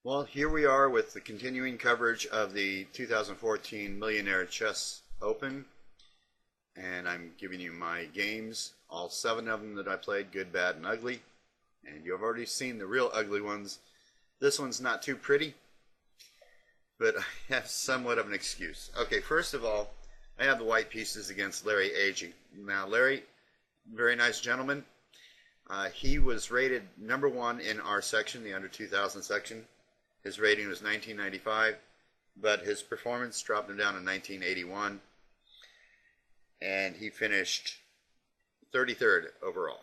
Well, here we are with the continuing coverage of the 2014 Millionaire Chess Open, and I'm giving you my games, all 7 of them that I played, good, bad, and ugly, and you've already seen the real ugly ones. This one's not too pretty, but I have somewhat of an excuse. Okay, first of all, I have the white pieces against Larry Agee. Now, Larry, very nice gentleman. He was rated #1 in our section, the under 2000 section. His rating was 1995, but his performance dropped him down in 1981, and he finished 33rd overall.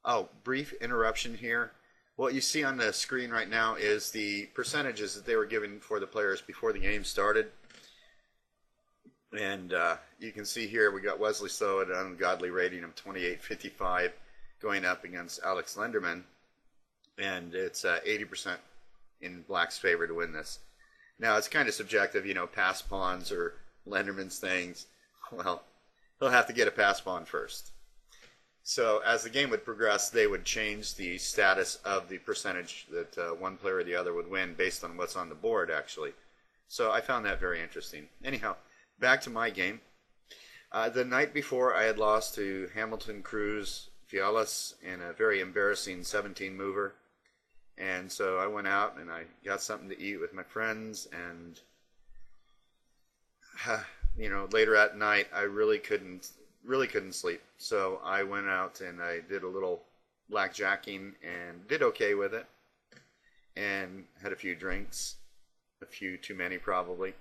Oh, brief interruption here. What you see on the screen right now is the percentages that they were giving for the players before the game started. And you can see here we got Wesley So at an ungodly rating of 28.55 going up against Alex Lenderman, and it's 80% in Black's favor to win this. Now, it's kind of subjective, you know, pass pawns or Lenderman's things. Well, he'll have to get a pass pawn first. So as the game would progress, they would change the status of the percentage that one player or the other would win based on what's on the board, actually. So I found that very interesting. Anyhow, back to my game. The night before, I had lost to Hamilton Cruz Fialis in a very embarrassing 17-mover. And so I went out and I got something to eat with my friends, and you know, later at night I really couldn't sleep. So I went out and I did a little blackjacking and did okay with it, and had a few drinks, a few too many probably.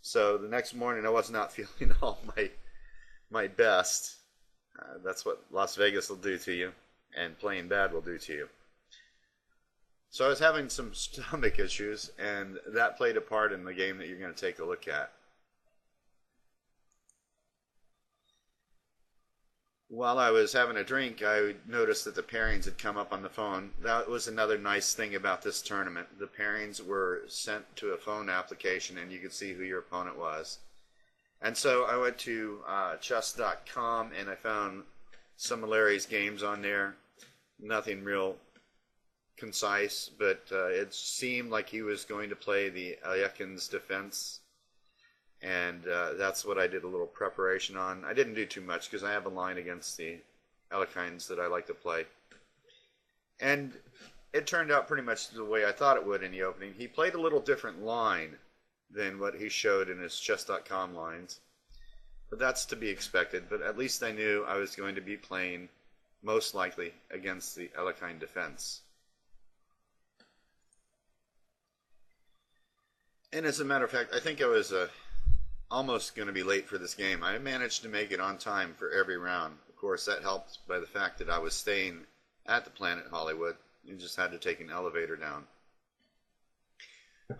So the next morning I was not feeling all my best. That's what Las Vegas will do to you, and playing bad will do to you. So I was having some stomach issues, and that played a part in the game that you're going to take a look at. While I was having a drink, I noticed that the pairings had come up on the phone. That was another nice thing about this tournament. The pairings were sent to a phone application, and you could see who your opponent was. And so I went to chess.com, and I found some of Larry's games on there. Nothing real concise, but it seemed like he was going to play the Alekhines defense, and that's what I did a little preparation on. I didn't do too much because I have a line against the Alekhines that I like to play, and it turned out pretty much the way I thought it would in the opening. He played a little different line than what he showed in his chess.com lines, but that's to be expected. But at least I knew I was going to be playing most likely against the Alekhine defense. And as a matter of fact, I think I was almost going to be late for this game. I managed to make it on time for every round. Of course, that helped by the fact that I was staying at the Planet Hollywood. You just had to take an elevator down.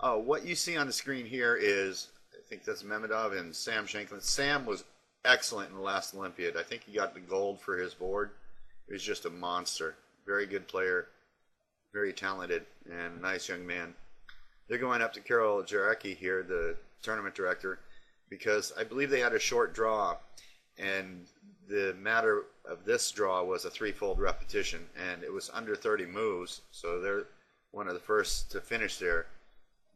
Oh, what you see on the screen here is, I think that's Memedov and Sam Shanklin. Sam was excellent in the last Olympiad. I think he got the gold for his board. He was just a monster. Very good player, very talented, and a nice young man. They're going up to Carol Jarecki here, the tournament director, because I believe they had a short draw, and the matter of this draw was a threefold repetition, and it was under 30 moves, so they're one of the first to finish there.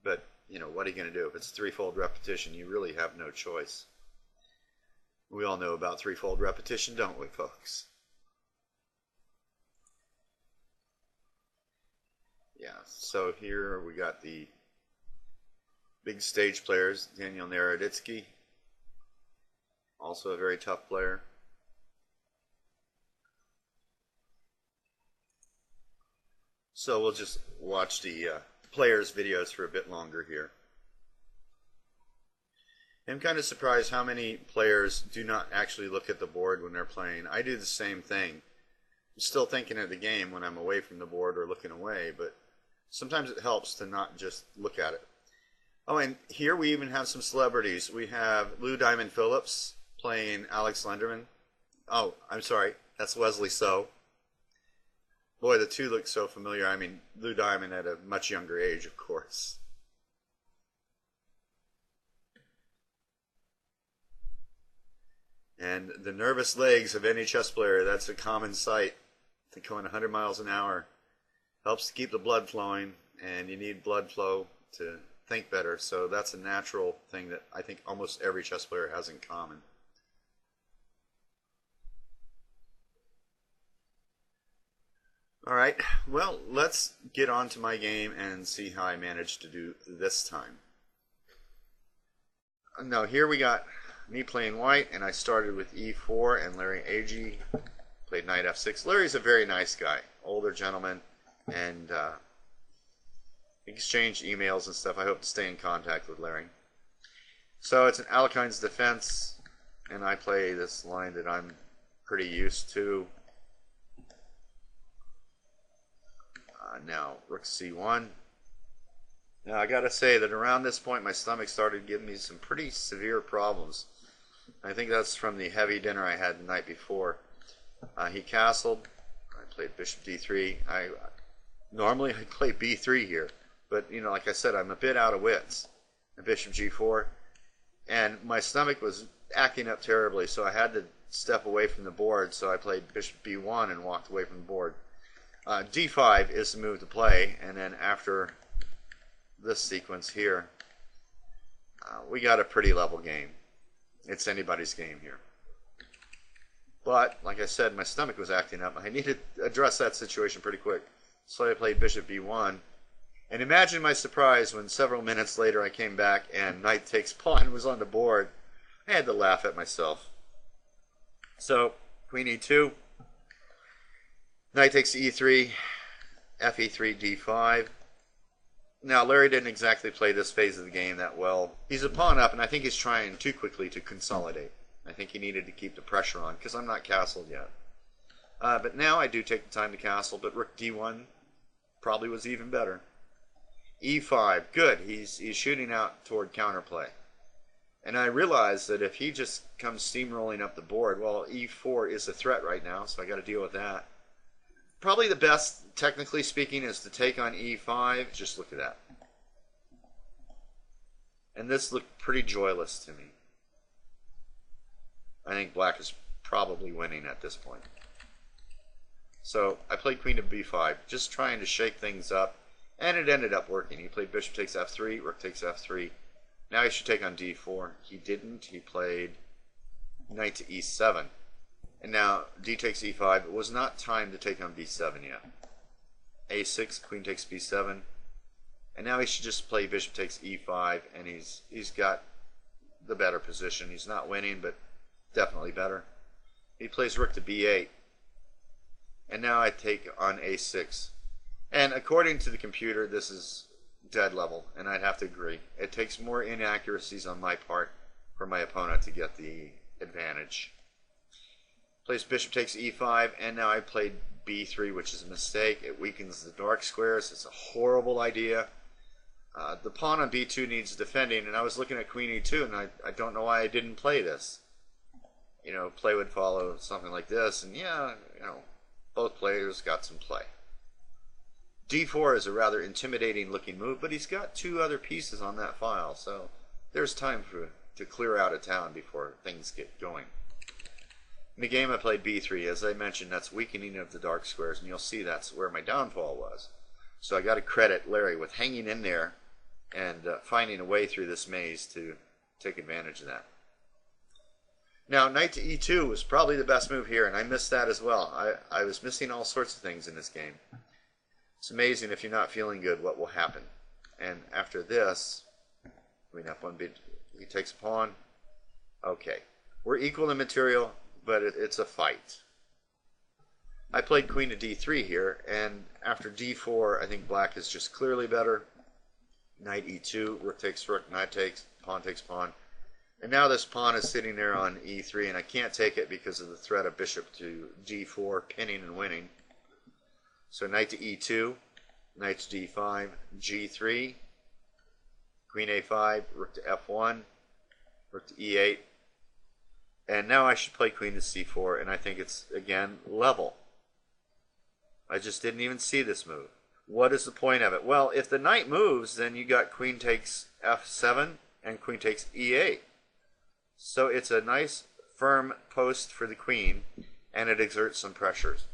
But, you know, what are you going to do? If it's a threefold repetition, you really have no choice. We all know about threefold repetition, don't we, folks? Yeah, so here we got the big stage players. Daniel Naroditsky, also a very tough player. So we'll just watch the players' videos for a bit longer here. I'm kind of surprised how many players do not actually look at the board when they're playing. I do the same thing. I'm still thinking of the game when I'm away from the board or looking away, but sometimes it helps to not just look at it. Oh, and here we even have some celebrities. We have Lou Diamond Phillips playing Alex Lenderman. Oh, I'm sorry, that's Wesley So. Boy, the two look so familiar. I mean, Lou Diamond at a much younger age, of course. And the nervous legs of any chess player, that's a common sight. They're going 100 miles an hour. Helps to keep the blood flowing, and you need blood flow to think better. So that's a natural thing that I think almost every chess player has in common. All right, well, let's get on to my game and see how I managed to do this time. Now here we got me playing white, and I started with e4, and Larry Agee played knight f6. Larry's a very nice guy, older gentleman, and exchanged emails and stuff. I hope to stay in contact with Larry. So it's an Alekhine's defense, and I play this line that I'm pretty used to. Now rook c1. Now I gotta say that around this point my stomach started giving me some pretty severe problems. I think that's from the heavy dinner I had the night before. He castled. I played bishop d3. Normally I play b3 here, but you know, like I said, I'm a bit out of wits. And bishop g4, and my stomach was acting up terribly, so I had to step away from the board. So I played bishop b1 and walked away from the board. D5 is the move to play, and then after this sequence here, we got a pretty level game. It's anybody's game here. But, like I said, my stomach was acting up. I needed to address that situation pretty quick. So I played bishop b1. And imagine my surprise when several minutes later I came back and knight takes pawn was on the board. I had to laugh at myself. So, queen e2. Knight takes e3, fe3, d5. Now, Larry didn't exactly play this phase of the game that well. He's a pawn up, and I think he's trying too quickly to consolidate. I think he needed to keep the pressure on, because I'm not castled yet. But now I do take the time to castle, but rook d1 probably was even better. e5, good. He's shooting out toward counterplay. And I realized that if he just comes steamrolling up the board, well, e4 is a threat right now, so I got to deal with that. Probably the best, technically speaking, is to take on e5. Just look at that. And this looked pretty joyless to me. I think black is probably winning at this point. So I played queen to b5, just trying to shake things up, and it ended up working. He played bishop takes f3, rook takes f3. Now he should take on d4. He didn't. He played knight to e7. And now d takes e5. It was not time to take on b7 yet. a6, queen takes b7. And now he should just play bishop takes e5, and he's got the better position. He's not winning, but definitely better. He plays rook to b8. And now I take on a6. And according to the computer, this is dead level, and I'd have to agree. It takes more inaccuracies on my part for my opponent to get the advantage. Plays bishop takes e5, and now I played b3, which is a mistake. It weakens the dark squares. It's a horrible idea. The pawn on b2 needs defending, and I was looking at queen e2, and I don't know why I didn't play this. You know, play would follow something like this, and yeah, you know, both players got some play. d4 is a rather intimidating looking move, but he's got two other pieces on that file, so there's time to clear out of town before things get going. In the game I played b3. As I mentioned, that's weakening of the dark squares, and you'll see that's where my downfall was. So I got to credit Larry with hanging in there and finding a way through this maze to take advantage of that. Now, knight to e2 was probably the best move here, and I missed that as well. I was missing all sorts of things in this game. It's amazing if you're not feeling good what will happen. And after this, queen f1, he takes a pawn. Okay, we're equal in material, but it's a fight. I played queen to d3 here, and after d4, I think black is just clearly better. Knight e2, rook takes rook, knight takes, pawn takes pawn. And now this pawn is sitting there on e3, and I can't take it because of the threat of bishop to d4, pinning and winning. So knight to e2, knight to d5, g3, queen a5, rook to f1, rook to e8. And now I should play queen to c4, and I think it's, again, level. I just didn't even see this move. What is the point of it? Well, if the knight moves, then you got queen takes f7 and queen takes e8. So it's a nice firm post for the queen, and it exerts some pressures.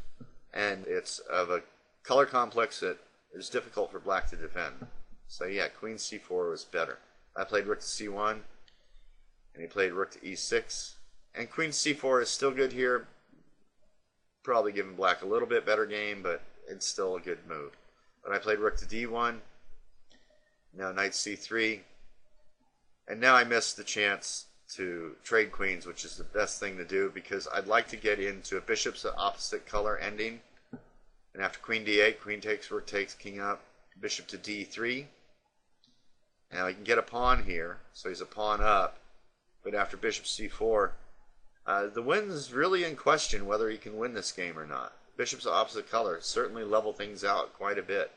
And it's of a color complex that it was difficult for black to defend. So yeah, queen c4 was better. I played rook to c1, and he played rook to e6. And queen c4 is still good here. Probably giving black a little bit better game, but it's still a good move. But I played rook to d1. Now knight c3. And now I missed the chance to trade queens, which is the best thing to do, because I'd like to get into a bishop's opposite color ending. And after queen d8, queen takes, rook takes, king up, bishop to d3. Now he can get a pawn here, so he's a pawn up. But after bishop c4, the win is really in question whether he can win this game or not. Bishop's opposite color certainly level things out quite a bit.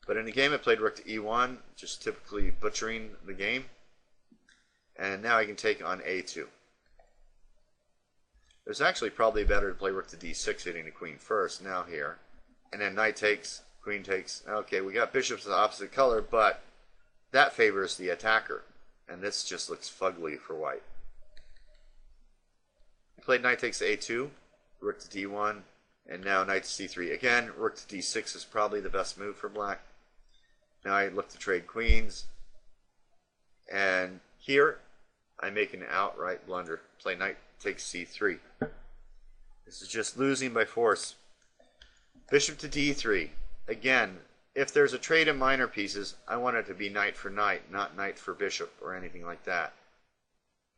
But in the game I played rook to e1, just typically butchering the game. And now I can take on a2. It was actually probably better to play rook to d6, hitting the queen first, now here. And then knight takes, queen takes. Okay, we got bishops of the opposite color, but that favors the attacker. And this just looks fugly for white. I played knight takes a2, rook to d1, and now knight to c3. Again, rook to d6 is probably the best move for black. Now I look to trade queens. And here, I make an outright blunder. Play knight takes c3. This is just losing by force. Bishop to d3. Again, if there's a trade in minor pieces, I want it to be knight for knight, not knight for bishop or anything like that.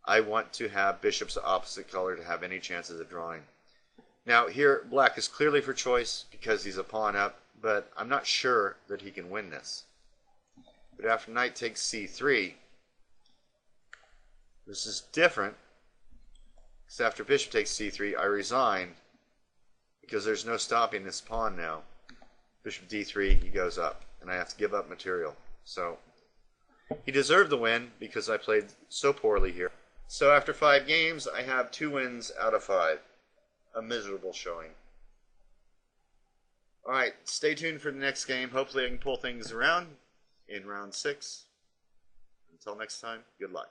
I want to have bishops opposite color to have any chances of drawing. Now here, black is clearly for choice because he's a pawn up, but I'm not sure that he can win this. But after knight takes c3, this is different. Because after bishop takes c3, I resign because there's no stopping this pawn now. Bishop d3, he goes up, and I have to give up material. So he deserved the win because I played so poorly here. So after 5 games, I have 2 wins out of 5. A miserable showing. Alright, stay tuned for the next game. Hopefully I can pull things around in round 6. Until next time, good luck.